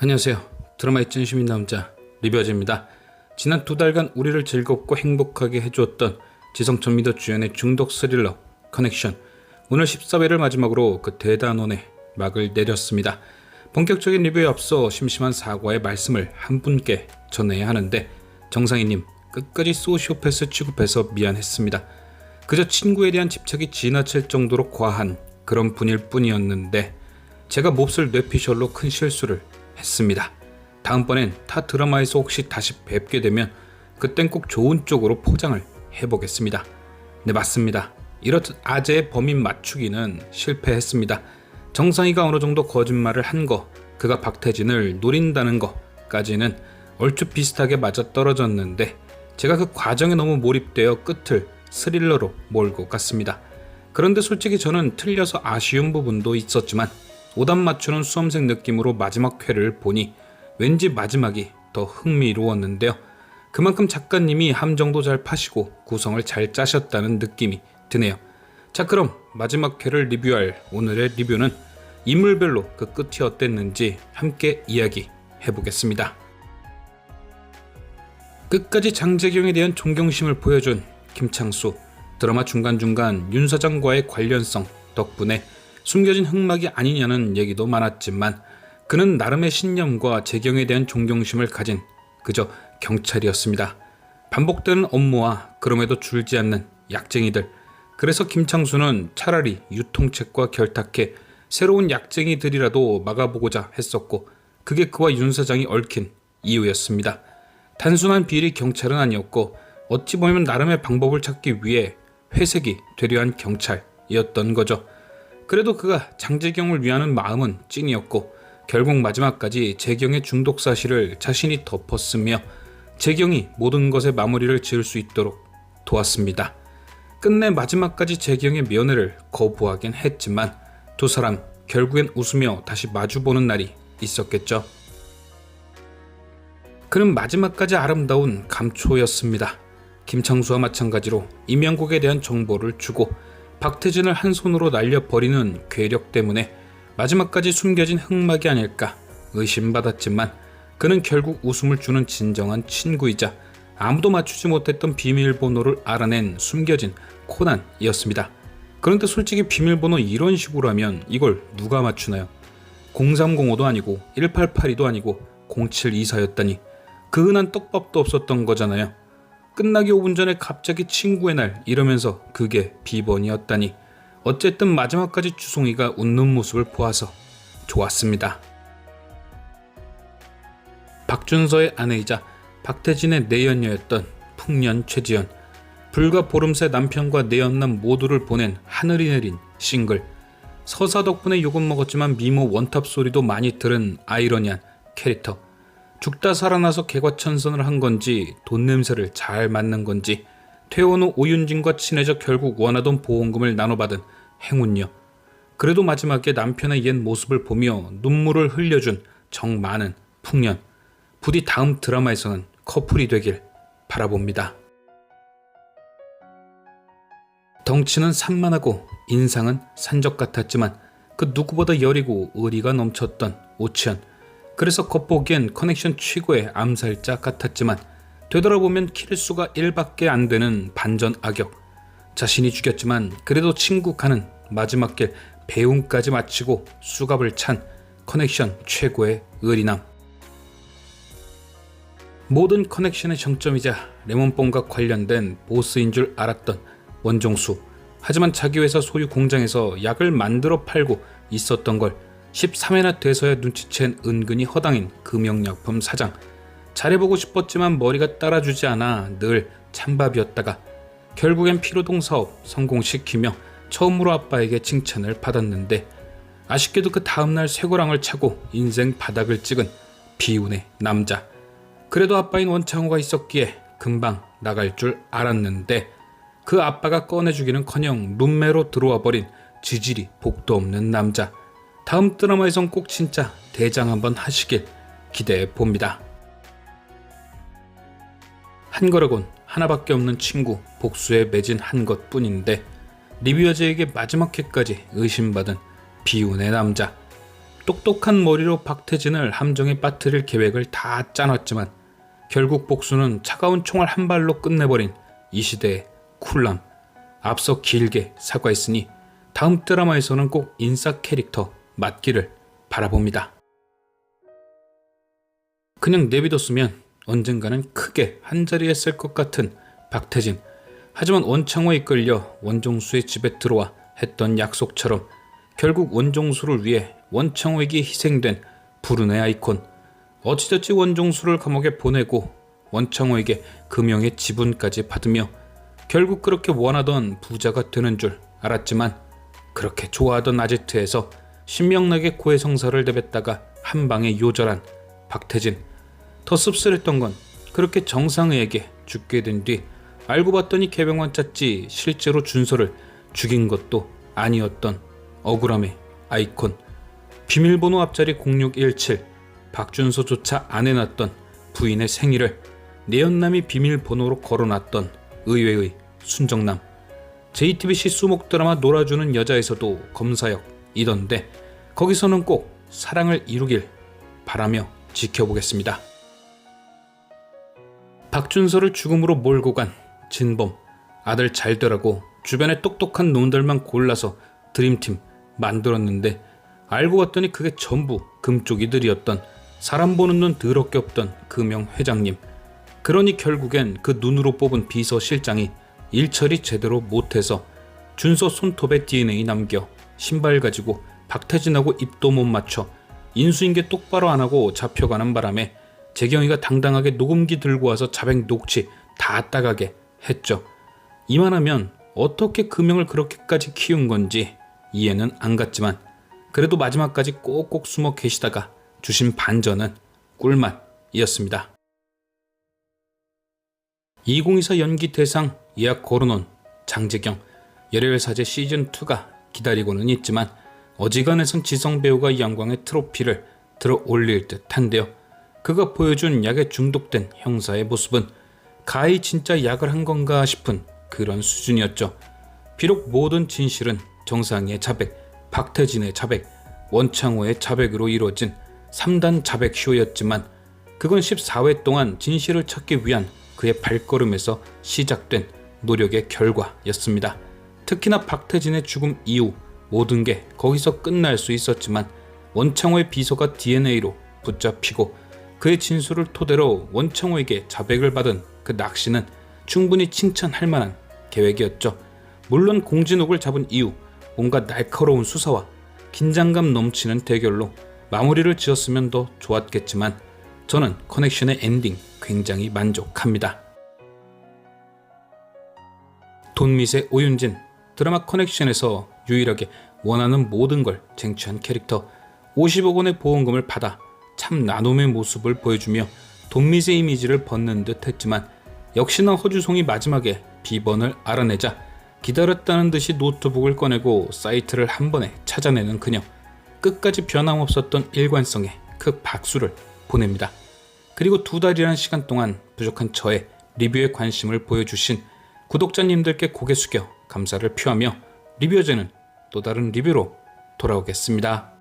안녕하세요. 드라마의 찐시민 남자 리뷰어즈입니다. 지난 2달간 우리를 즐겁고 행복하게 해주었던 지성철 미더 주연의 중독 스릴러 커넥션, 오늘 14회를 마지막으로 그 대단원의 막을 내렸습니다. 본격적인 리뷰에 앞서 심심한 사과의 말씀을 한 분께 전해야 하는데, 정상희님 끝까지 소시오패스 취급해서 미안했습니다. 그저 친구에 대한 집착이 지나칠 정도로 과한 그런 분일 뿐이었는데 제가 몹쓸 뇌피셜로 큰 실수를 했습니다. 다음번엔 타 드라마에서 혹시 다시 뵙게 되면 그땐 꼭 좋은 쪽으로 포장을 해보겠습니다. 네, 맞습니다. 이렇듯 아재의 범인 맞추기는 실패했습니다. 정상이가 어느 정도 거짓말을 한 거, 그가 박태진을 노린다는 거까지는 얼추 비슷하게 맞아떨어졌는데 제가 그 과정에 너무 몰입되어 끝을 스릴러로 몰고 갔습니다. 그런데 솔직히 저는 틀려서 아쉬운 부분도 있었지만 오답 맞추는 수험생 느낌으로 마지막 회를 보니 왠지 마지막이 더 흥미로웠는데요. 그만큼 작가님이 함정도 잘 파시고 구성을 잘 짜셨다는 느낌이 드네요. 자, 그럼 마지막 회를 리뷰할 오늘의 리뷰는 인물별로 그 끝이 어땠는지 함께 이야기해보겠습니다. 끝까지 장재경에 대한 존경심을 보여준 김창수, 드라마 중간중간 윤 사장과의 관련성 덕분에 숨겨진 흑막이 아니냐는 얘기도 많았지만 그는 나름의 신념과 재경에 대한 존경심을 가진 그저 경찰이었습니다. 반복되는 업무와 그럼에도 줄지 않는 약쟁이들, 그래서 김창수는 차라리 유통책과 결탁해 새로운 약쟁이들이라도 막아보고자 했었고, 그게 그와 윤 사장이 얽힌 이유였습니다. 단순한 비리 경찰은 아니었고 어찌 보면 나름의 방법을 찾기 위해 회색이 되려한 경찰이었던 거죠. 그래도 그가 장재경을 위하는 마음은 찐이었고 결국 마지막까지 재경의 중독 사실을 자신이 덮었으며 재경이 모든 것의 마무리를 지을 수 있도록 도왔습니다. 끝내 마지막까지 재경의 면회를 거부하긴 했지만 두 사람 결국엔 웃으며 다시 마주보는 날이 있었겠죠. 그는 마지막까지 아름다운 감초였습니다. 김창수와 마찬가지로 이명국에 대한 정보를 주고 박태진을 한 손으로 날려버리는 괴력 때문에 마지막까지 숨겨진 흑막이 아닐까 의심받았지만 그는 결국 웃음을 주는 진정한 친구이자 아무도 맞추지 못했던 비밀번호를 알아낸 숨겨진 코난이었습니다. 그런데 솔직히 비밀번호 이런 식으로 하면 이걸 누가 맞추나요? 0305도 아니고 1882도 아니고 0724였다니 그 흔한 떡밥도 없었던 거잖아요. 끝나기 5분 전에 갑자기 친구의 날 이러면서 그게 비번이었다니 어쨌든 마지막까지 주송이가 웃는 모습을 보아서 좋았습니다. 박준서의 아내이자 박태진의 내연녀였던 풍년 최지연, 불과 보름 새 남편과 내연남 모두를 보낸 하늘이 내린 싱글, 서사 덕분에 욕은 먹었지만 미모 원탑 소리도 많이 들은 아이러니한 캐릭터, 죽다 살아나서 개과천선을 한 건지 돈 냄새를 잘 맡는 건지 퇴원 후 오윤진과 친해져 결국 원하던 보험금을 나눠받은 행운녀, 그래도 마지막에 남편의 옛 모습을 보며 눈물을 흘려준 정 많은 풍년, 부디 다음 드라마에서는 커플이 되길 바라봅니다. 덩치는 산만하고 인상은 산적 같았지만 그 누구보다 여리고 의리가 넘쳤던 오치현, 그래서 겉보기엔 커넥션 최고의 암살자 같았지만 되돌아보면 킬수가 1밖에 안 되는 반전 악역, 자신이 죽였지만 그래도 친구 가는 마지막 길 배움까지 마치고 수갑을 찬 커넥션 최고의 의리남. 모든 커넥션의 정점이자 레몬뽕과 관련된 보스인 줄 알았던 원종수, 하지만 자기 회사 소유 공장에서 약을 만들어 팔고 있었던 걸 13회나 돼서야 눈치챈 은근히 허당인 금형약품 사장, 잘해보고 싶었지만 머리가 따라주지 않아 늘 찬밥이었다가 결국엔 피로동 사업 성공시키며 처음으로 아빠에게 칭찬을 받았는데 아쉽게도 그 다음날 쇠고랑을 차고 인생 바닥을 찍은 비운의 남자. 그래도 아빠인 원창호가 있었기에 금방 나갈 줄 알았는데 그 아빠가 꺼내주기는커녕 룸메로 들어와 버린 지질이 복도 없는 남자. 다음 드라마에선 꼭 진짜 대장 한번 하시길 기대해 봅니다. 한거라곤 하나밖에 없는 친구 복수에 매진 한 것뿐인데 리뷰어즈에게 마지막 회까지 의심받은 비운의 남자. 똑똑한 머리로 박태진을 함정에 빠뜨릴 계획을 다 짜놨지만 결국 복수는 차가운 총알 한 발로 끝내버린 이 시대의 쿨남. 앞서 길게 사과했으니 다음 드라마에서는 꼭 인싸 캐릭터 맞기를 바라봅니다. 그냥 내비뒀으면 언젠가는 크게 한자리에 쓸 것 같은 박태진. 하지만 원창호에 이끌려 원종수의 집에 들어와 했던 약속처럼 결국 원종수를 위해 원창호에게 희생된 불운의 아이콘. 어찌저찌 원종수를 감옥에 보내고 원창호에게 금형의 지분까지 받으며 결국 그렇게 원하던 부자가 되는 줄 알았지만 그렇게 좋아하던 아지트에서 신명나게 고해성사를 내뱉다가 한 방에 요절한 박태진. 더 씁쓸했던 건 그렇게 정상의에게 죽게 된 뒤 알고 봤더니 개병만 짰지 실제로 준서를 죽인 것도 아니었던 억울함의 아이콘. 비밀번호 앞자리 0617. 박준서조차 안 해놨던 부인의 생일을 내연남이 비밀번호로 걸어놨던 의외의 순정남. JTBC 수목 드라마 놀아주는 여자에서도 검사역이던데 거기서는 꼭 사랑을 이루길 바라며 지켜보겠습니다. 박준서를 죽음으로 몰고 간 진범. 아들 잘 되라고 주변에 똑똑한 놈들만 골라서 드림팀 만들었는데 알고 봤더니 그게 전부 금쪽이들이었던 사람 보는 눈 더럽게 없던 금영 회장님. 그러니 결국엔 그 눈으로 뽑은 비서실장이 일처리 제대로 못해서 준서 손톱에 DNA 남겨 신발 가지고 박태진하고 입도 못 맞춰 인수인계 똑바로 안 하고 잡혀가는 바람에 재경이가 당당하게 녹음기 들고 와서 자백 녹취 다 따가게 했죠. 이만하면 어떻게 금형을 그렇게까지 키운 건지 이해는 안 갔지만 그래도 마지막까지 꼭꼭 숨어 계시다가 주신 반전은 꿀맛이었습니다. 2024 연기 대상 예약 걸어놓은 장재경. 열혈사제 시즌2가 기다리고는 있지만 어지간해선 지성배우가 영광의 트로피를 들어 올릴 듯한데요. 그가 보여준 약에 중독된 형사의 모습은 가히 진짜 약을 한 건가 싶은 그런 수준이었죠. 비록 모든 진실은 정상희의 자백, 박태진의 자백, 원창호의 자백으로 이루어진 3단 자백 쇼였지만 그건 14회 동안 진실을 찾기 위한 그의 발걸음에서 시작된 노력의 결과였습니다. 특히나 박태진의 죽음 이후 모든 게 거기서 끝날 수 있었지만 원창호의 비서가 DNA로 붙잡히고 그의 진술을 토대로 원창호에게 자백을 받은 그 낚시는 충분히 칭찬할 만한 계획이었죠. 물론 공진욱을 잡은 이후 뭔가 날카로운 수사와 긴장감 넘치는 대결로 마무리를 지었으면 더 좋았겠지만 저는 커넥션의 엔딩 굉장히 만족합니다. 돈미세 오윤진. 드라마 커넥션에서 유일하게 원하는 모든 걸 쟁취한 캐릭터. 50억 원의 보험금을 받아 참 나눔의 모습을 보여주며 돈미세 이미지를 벗는 듯 했지만 역시나 허주송이 마지막에 비번을 알아내자 기다렸다는 듯이 노트북을 꺼내고 사이트를 한 번에 찾아내는 그녀. 끝까지 변함없었던 일관성에 그 박수를 보냅니다. 그리고 2달이라는 시간 동안 부족한 저의 리뷰에 관심을 보여주신 구독자님들께 고개 숙여 감사를 표하며 리뷰어제는 또 다른 리뷰로 돌아오겠습니다.